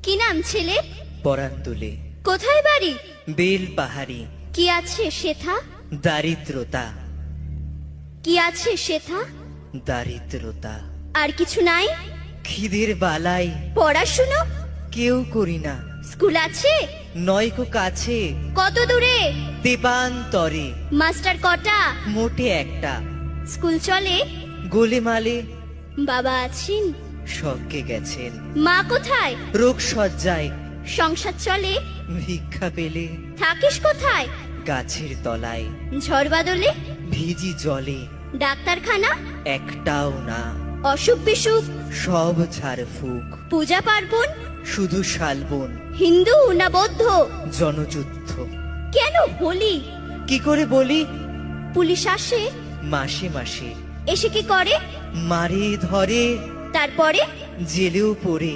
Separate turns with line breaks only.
কি নাম ছেলে?
পরান তুলে
কোথায় বাড়ি?
বেল পাহাড়ি।
কি আছে সেথা?
দারিদ্রতা,
কি আছে সেথা?
দারিদ্রতা।
আর কিছু নাই?
খিদের বালাই
পড়াশুনো?
কেউ করি না।
স্কুল আছে?
নয়কো কাছে
কত দূরে?
দেবান্তরে।
মাস্টার কটা?
মোটে একটা।
স্কুল চলে?
গোলেমালে
বাবা আছেন?
স্বর্গে গেছেন।
মা কোথায়?
রোগ সজ্জায়
সংসার চলে?
ভিক্ষা পেলে
থাকিস কোথায়?
গাছের তলায়।
ঝড় বাদলে?
ভিজি জলে
ডাক্তারখানা?
একটাও না।
অসুখ বিসুখ?
সব ঝাড়ফুঁক।
পূজা পার্বণ?
শুধু শালবন।
হিন্দু না বৌদ্ধ?
জনযুদ্ধ।
কেন হোলি?
কি করে বলি?
পুলিশ আসে?
মাসে মাসে
এসে কি করে?
মারে ধরে,
তারপরে?
জেলেও পড়ে।